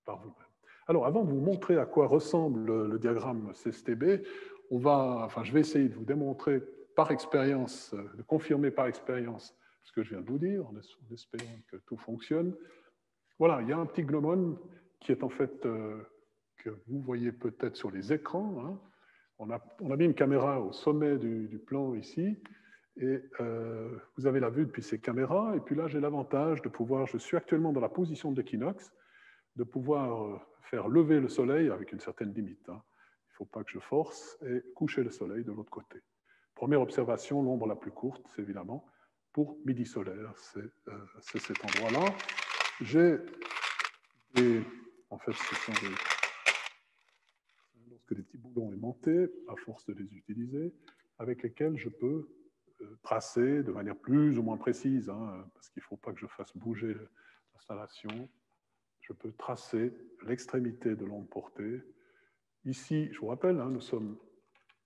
par vous-même. Alors, avant de vous montrer à quoi ressemble le diagramme CSTB, je vais essayer de vous démontrer par expérience, de confirmer par expérience ce que je viens de vous dire, en espérant que tout fonctionne. Voilà, il y a un petit gnomon qui est en fait, que vous voyez peut-être sur les écrans. Hein. On a mis une caméra au sommet du plan ici, et vous avez la vue depuis ces caméras, et puis là j'ai l'avantage de pouvoir, je suis actuellement dans la position de l'équinoxe, de pouvoir faire lever le soleil avec une certaine limite. Hein. Il ne faut pas que je force, et coucher le soleil de l'autre côté. Première observation, l'ombre la plus courte, c'est évidemment pour midi solaire, c'est cet endroit-là. En fait, ce sont lorsque des petits boulons aimantés, à force de les utiliser, avec lesquels je peux tracer de manière plus ou moins précise, hein, parce qu'il ne faut pas que je fasse bouger l'installation. Je peux tracer l'extrémité de l'onde portée. Ici, je vous rappelle, hein, nous sommes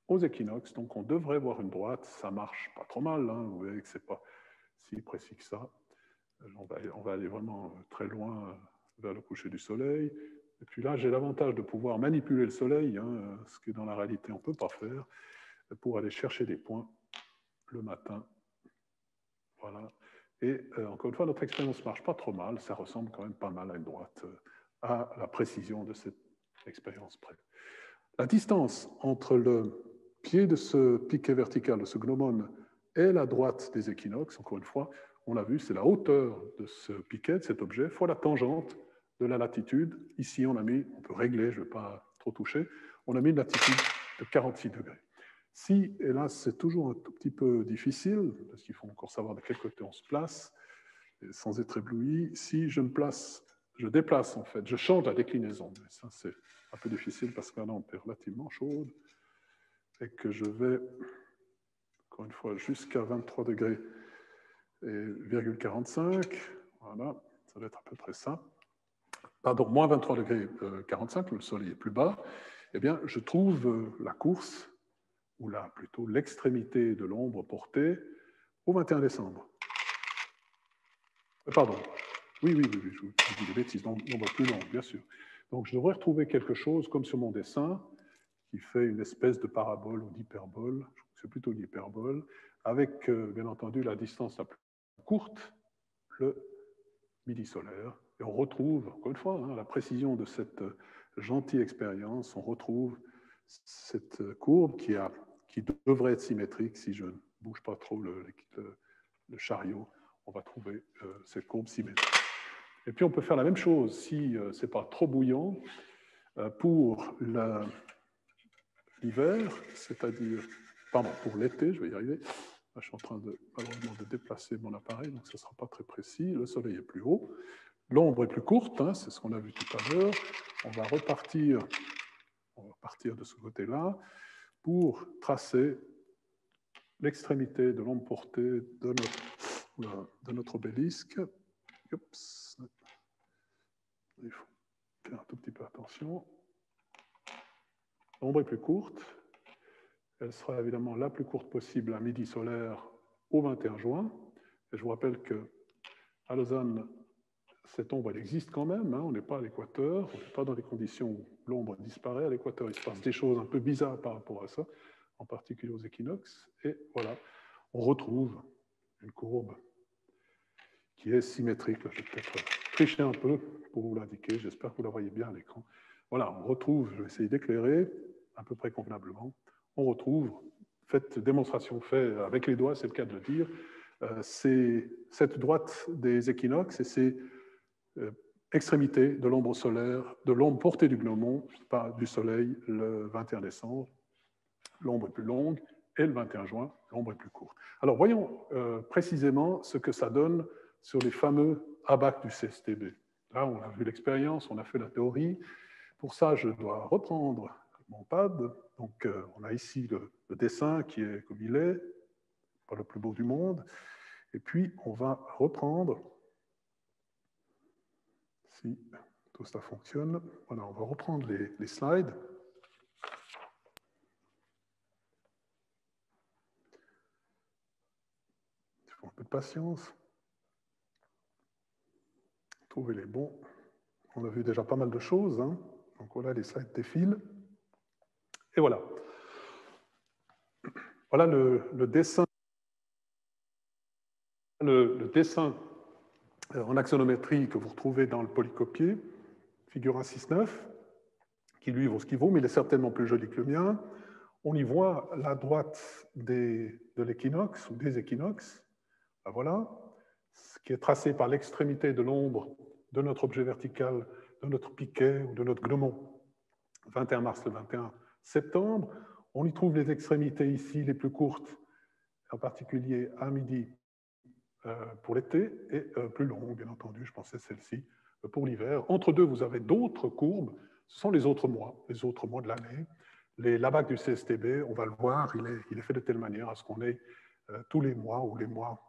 aux équinoxes, donc on devrait voir une droite. Ça marche pas trop mal, hein, vous voyez que c'est pas si précis que ça. On va aller vraiment très loin vers le coucher du soleil. Et puis là, j'ai l'avantage de pouvoir manipuler le soleil, hein, ce que dans la réalité on ne peut pas faire, pour aller chercher des points le matin. Voilà. Et encore une fois, notre expérience ne marche pas trop mal. Ça ressemble quand même pas mal à une droite, à la précision de cette expérience près. La distance entre le pied de ce piquet vertical, de ce gnomon, et la droite des équinoxes, encore une fois, on l'a vu, c'est la hauteur de ce piquet, de cet objet, fois la tangente de la latitude. Ici, on peut régler, je ne vais pas trop toucher, on a mis une latitude de 46 degrés. Si, et là c'est toujours un tout petit peu difficile, parce qu'il faut encore savoir de quel côté on se place, sans être ébloui, si je déplace en fait, je change la déclinaison. Mais ça c'est un peu difficile parce que la lampe est relativement chaude et que je vais, encore une fois, jusqu'à 23 degrés et 45, voilà, ça va être à peu près ça. Pardon, moins 23 degrés 45, le soleil est plus bas, eh bien je trouve la course, ou là plutôt l'extrémité de l'ombre portée au 21 décembre. Pardon, oui, je vous dis des bêtises, l'ombre plus longue, bien sûr. Donc je devrais retrouver quelque chose comme sur mon dessin, qui fait une espèce de parabole ou d'hyperbole, c'est plutôt une hyperbole, avec bien entendu la distance la plus courte, le midi solaire. Et on retrouve, encore une fois, hein, la précision de cette gentille expérience, on retrouve cette courbe qui devrait être symétrique si je ne bouge pas trop le chariot, on va trouver cette courbe symétrique. Et puis on peut faire la même chose si ce n'est pas trop bouillant pour l'hiver, c'est-à-dire, pardon, pour l'été, je vais y arriver. Là, je suis en train malheureusement de déplacer mon appareil, donc ce ne sera pas très précis. Le soleil est plus haut. L'ombre est plus courte, hein, c'est ce qu'on a vu tout à l'heure. On va partir de ce côté-là pour tracer l'extrémité de l'ombre portée de notre obélisque. Oups. Il faut faire un tout petit peu attention. L'ombre est plus courte. Elle sera évidemment la plus courte possible à midi solaire au 21 juin. Et je vous rappelle qu'à Lausanne, cette ombre, elle existe quand même. Hein, on n'est pas à l'équateur, on n'est pas dans les conditions où l'ombre disparaît. À l'équateur, il se passe des choses un peu bizarres par rapport à ça, en particulier aux équinoxes. Et voilà, on retrouve une courbe qui est symétrique. Je vais peut-être tricher un peu pour vous l'indiquer. J'espère que vous la voyez bien à l'écran. Voilà, on retrouve, je vais essayer d'éclairer à peu près convenablement. On retrouve, démonstration faite avec les doigts, c'est le cas de le dire, c'est cette droite des équinoxes et ces extrémités de l'ombre solaire, de l'ombre portée du gnomon, pas du soleil, le 21 décembre. L'ombre est plus longue et le 21 juin, l'ombre est plus courte. Alors voyons précisément ce que ça donne sur les fameux abacs du CSTB. Là, on a vu l'expérience, on a fait la théorie. Pour ça, je dois reprendre mon pad. Donc, on a ici le dessin qui est comme il est, pas le plus beau du monde. Et puis, on va reprendre, si tout ça fonctionne, voilà, on va reprendre les slides. Il faut un peu de patience. Trouver les bons. On a vu déjà pas mal de choses. Hein. Donc voilà, les slides défilent. Et voilà. Voilà le dessin. Le dessin en axonométrie que vous retrouvez dans le polycopier, figure 1.6.9, qui lui vaut ce qu'il vaut, mais il est certainement plus joli que le mien. On y voit la droite de l'équinoxe ou des équinoxes. Ben voilà, ce qui est tracé par l'extrémité de l'ombre de notre objet vertical, de notre piquet ou de notre gnomon. 21 mars, le 21 septembre. On y trouve les extrémités ici les plus courtes, en particulier à midi pour l'été, et plus longues, bien entendu, je pensais celle-ci, pour l'hiver. Entre deux, vous avez d'autres courbes, ce sont les autres mois de l'année. L'abac du CSTB, on va le voir, il est fait de telle manière à ce qu'on ait tous les mois, ou les mois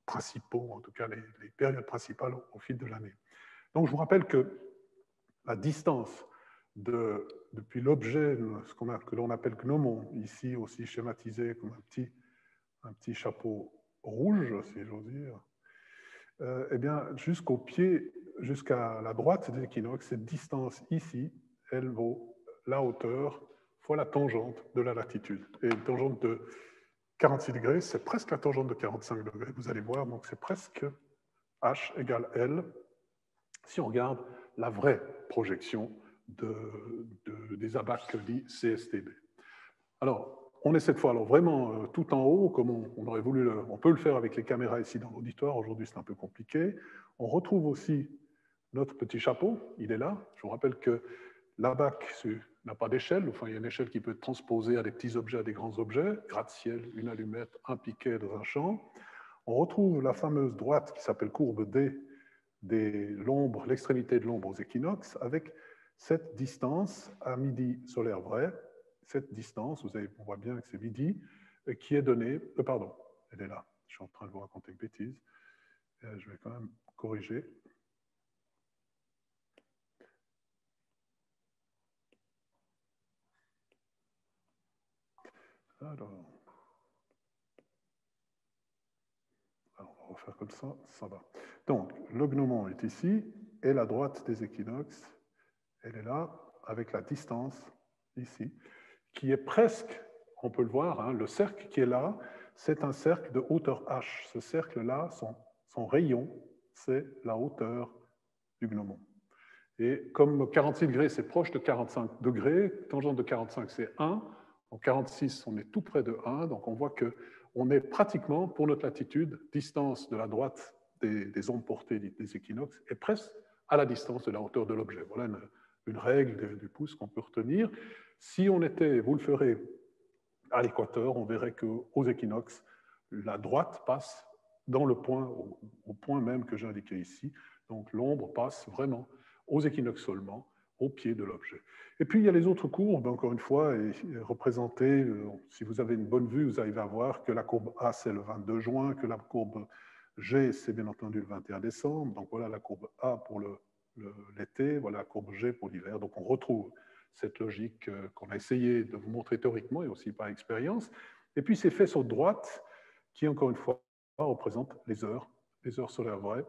principaux, en tout cas les périodes principales au fil de l'année. Donc je vous rappelle que la distance depuis l'objet, que l'on appelle gnomon, ici aussi schématisé comme un petit chapeau rouge, si j'ose dire, eh bien, jusqu'au pied, jusqu'à la droite des équinoxes, cette distance ici, elle vaut la hauteur fois la tangente de la latitude. Et une tangente de 46 degrés, c'est presque la tangente de 45 degrés, vous allez voir, donc c'est presque H égale L, si on regarde la vraie projection des abacs dits CSTB. Alors, on est cette fois alors vraiment tout en haut, comme on aurait voulu, on peut le faire avec les caméras ici dans l'auditoire, aujourd'hui c'est un peu compliqué. On retrouve aussi notre petit chapeau, il est là. Je vous rappelle que l'abac n'a pas d'échelle, enfin il y a une échelle qui peut être transposée à des petits objets, à des grands objets, gratte-ciel, une allumette, un piquet dans un champ. On retrouve la fameuse droite qui s'appelle courbe D, l'extrémité de l'ombre aux équinoxes, avec cette distance à midi solaire vrai, cette distance, on voit bien que c'est midi, qui est donnée, pardon, elle est là, je suis en train de vous raconter une bêtise, je vais quand même corriger. Alors, on va refaire comme ça va. Donc, le gnomon est ici, et la droite des équinoxes, elle est là, avec la distance, ici, qui est presque, on peut le voir, hein, le cercle qui est là, c'est un cercle de hauteur h. Ce cercle-là, son rayon, c'est la hauteur du gnomon. Et comme 46 degrés, c'est proche de 45 degrés, tangente de 45, c'est 1. En 46, on est tout près de 1. Donc on voit qu'on est pratiquement, pour notre latitude, distance de la droite des ondes portées des équinoxes, est presque à la distance de la hauteur de l'objet. Voilà une règle du pouce qu'on peut retenir. Si on était, vous le ferez à l'équateur, on verrait qu'aux équinoxes, la droite passe dans le point, au point même que j'ai indiqué ici. Donc l'ombre passe vraiment aux équinoxes seulement, au pied de l'objet. Et puis il y a les autres courbes, encore une fois, représentées, si vous avez une bonne vue, vous arrivez à voir que la courbe A, c'est le 22 juin, que la courbe G, c'est bien entendu le 21 décembre. Donc voilà la courbe A pour l'été, voilà la courbe G pour l'hiver. Donc on retrouve cette logique qu'on a essayé de vous montrer théoriquement et aussi par expérience. Et puis ces faisceaux de droite qui, encore une fois, représentent les heures solaires vraies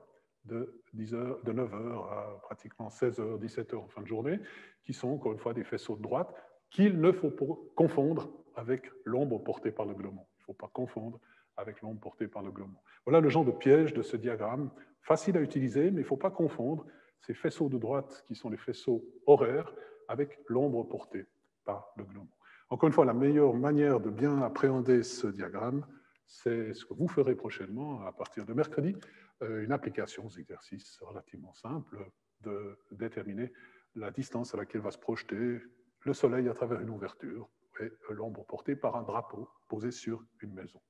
de 9h à pratiquement 16h, 17h en fin de journée, qui sont, encore une fois, des faisceaux de droite qu'il ne faut pas confondre avec l'ombre portée par le gnomon. Il ne faut pas confondre avec l'ombre portée par le gnomon. Voilà le genre de piège de ce diagramme, facile à utiliser, mais il ne faut pas confondre ces faisceaux de droite qui sont les faisceaux horaires avec l'ombre portée par le gnomon. Encore une fois, la meilleure manière de bien appréhender ce diagramme, c'est ce que vous ferez prochainement, à partir de mercredi, une application aux exercices relativement simple de déterminer la distance à laquelle va se projeter le soleil à travers une ouverture et l'ombre portée par un drapeau posé sur une maison.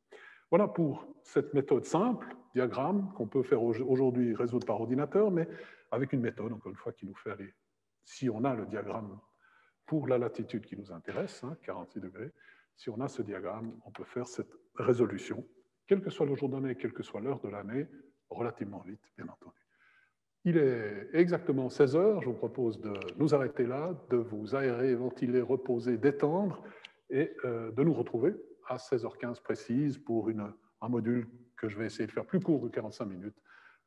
Voilà pour cette méthode simple, diagramme, qu'on peut faire aujourd'hui résoudre par ordinateur, mais avec une méthode, encore une fois, qui nous fait aller, si on a le diagramme pour la latitude qui nous intéresse, 46 degrés, si on a ce diagramme, on peut faire cette résolution, quel que soit le jour de l'année, quelle que soit l'heure de l'année, relativement vite, bien entendu. Il est exactement 16 heures, je vous propose de nous arrêter là, de vous aérer, ventiler, reposer, détendre, et de nous retrouver à 16h15 précise pour un module que je vais essayer de faire plus court de 45 minutes,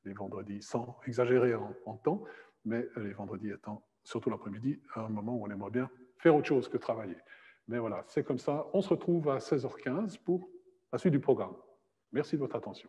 les vendredis, sans exagérer en temps, mais les vendredis étant, surtout l'après-midi, un moment où on aimerait bien faire autre chose que travailler. Mais voilà, c'est comme ça. On se retrouve à 16h15 pour la suite du programme. Merci de votre attention.